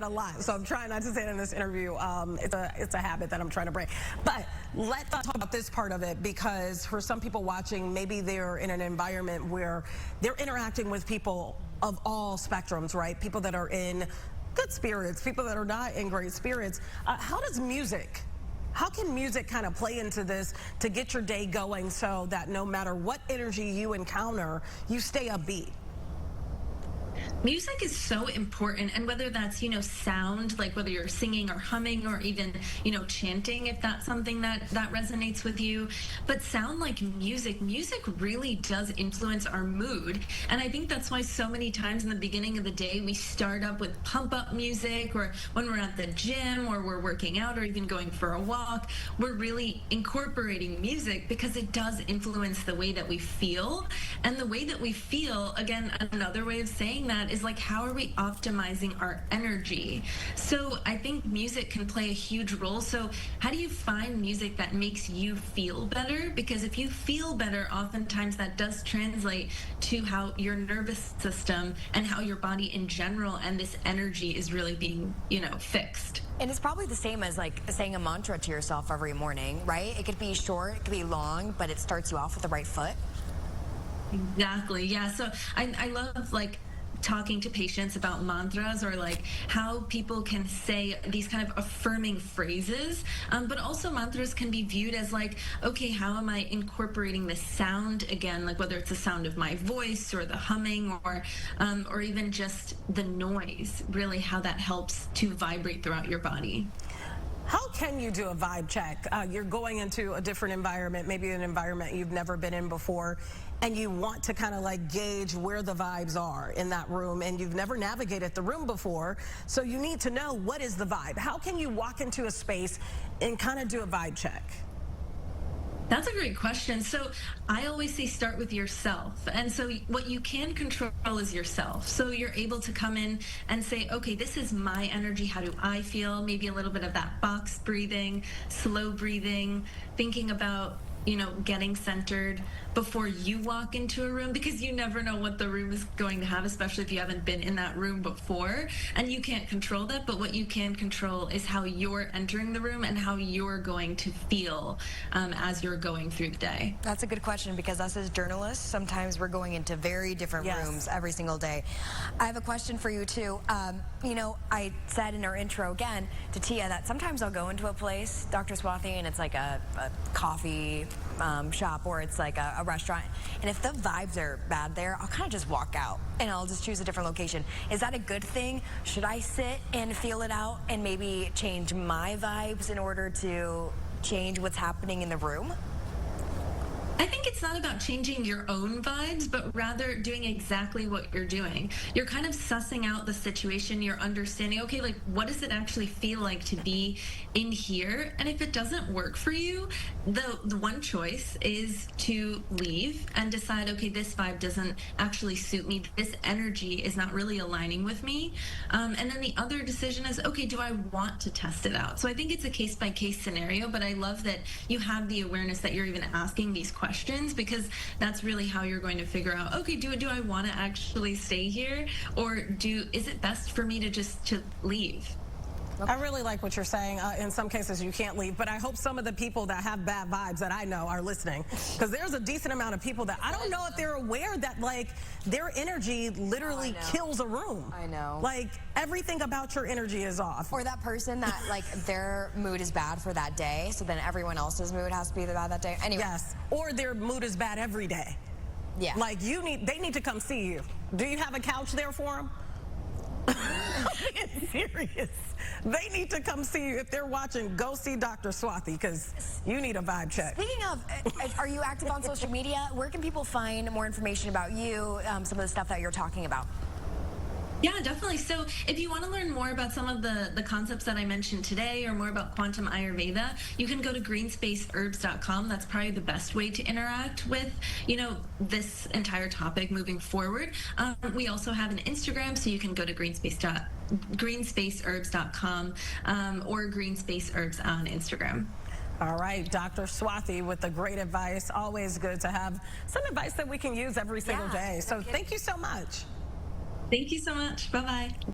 A lot, so I'm trying not to say it in this interview. It's a habit that I'm trying to break. But let's talk about this part of it, because for some people watching, maybe they're in an environment where they're interacting with people of all spectrums, right? People that are in good spirits, people that are not in great spirits. How can music kind of play into this to get your day going so that no matter what energy you encounter, you stay upbeat? Music is so important, and whether that's, sound, like whether you're singing or humming or even, chanting, if that's something that resonates with you, but sound like music really does influence our mood. And I think that's why so many times in the beginning of the day, we start up with pump up music, or when we're at the gym or we're working out or even going for a walk, we're really incorporating music because it does influence the way that we feel. And the way that we feel, again, another way of saying that is like, how are we optimizing our energy? So I think music can play a huge role. So how do you find music that makes you feel better? Because if you feel better, oftentimes that does translate to how your nervous system and how your body in general and this energy is really being, fixed. And it's probably the same as like saying a mantra to yourself every morning, right? It could be short, it could be long, but it starts you off with the right foot. Exactly. Yeah. So I love talking to patients about mantras, or like how people can say these kind of affirming phrases, but also mantras can be viewed as like, okay, how am I incorporating the sound again, like whether it's the sound of my voice or the humming or even just the noise, really how that helps to vibrate throughout your body. How can you do a vibe check? You're going into a different environment, maybe an environment you've never been in before, and you want to kind of like gauge where the vibes are in that room, and you've never navigated the room before, so you need to know what is the vibe. How can you walk into a space and kind of do a vibe check? That's a great question. So I always say start with yourself. And so what you can control is yourself. So you're able to come in and say, okay, this is my energy. How do I feel? Maybe a little bit of that box breathing, slow breathing, thinking about getting centered before you walk into a room, because you never know what the room is going to have, especially if you haven't been in that room before, and you can't control that. But what you can control is how you're entering the room and how you're going to feel as you're going through the day. That's a good question, because us as journalists, sometimes we're going into very different rooms every single day. I have a question for you too. I said in our intro again to Tia that sometimes I'll go into a place, Dr. Swathi, and it's like a coffee shop, or it's like a restaurant, and if the vibes are bad there, I'll kind of just walk out and I'll just choose a different location. Is that a good thing? Should I sit and feel it out and maybe change my vibes in order to change what's happening in the room? I think it's not about changing your own vibes, but rather doing exactly what you're doing. You're kind of sussing out the situation. You're understanding, okay, like what does it actually feel like to be in here? And if it doesn't work for you, the one choice is to leave and decide, okay, this vibe doesn't actually suit me. This energy is not really aligning with me. And then the other decision is, okay, do I want to test it out? So I think it's a case-by-case scenario, but I love that you have the awareness that you're even asking these questions, because that's really how you're going to figure out, okay, do I want to actually stay here, or is it best for me to leave? I really like what you're saying. In some cases, you can't leave, but I hope some of the people that have bad vibes that I know are listening, because there's a decent amount of people that I don't know if they're aware that like their energy literally kills a room. I know. Like everything about your energy is off. Or that person that like their mood is bad for that day, so then everyone else's mood has to be bad that day. Anyway. Yes. Or their mood is bad every day. Yeah. Like they need to come see you. Do you have a couch there for them? I'm being serious. They need to come see you. If they're watching, go see Dr. Swathi, because you need a vibe check. Speaking of, are you active on social media? Where can people find more information about you, some of the stuff that you're talking about? Yeah, definitely. So if you want to learn more about some of the concepts that I mentioned today, or more about Quantum Ayurveda, you can go to greenspaceherbs.com. That's probably the best way to interact with, this entire topic moving forward. We also have an Instagram, so you can go to greenspaceherbs.com or Greenspace Herbs on Instagram. All right, Dr. Swathi with the great advice. Always good to have some advice that we can use every single day. So thank you so much. Thank you so much. Bye-bye.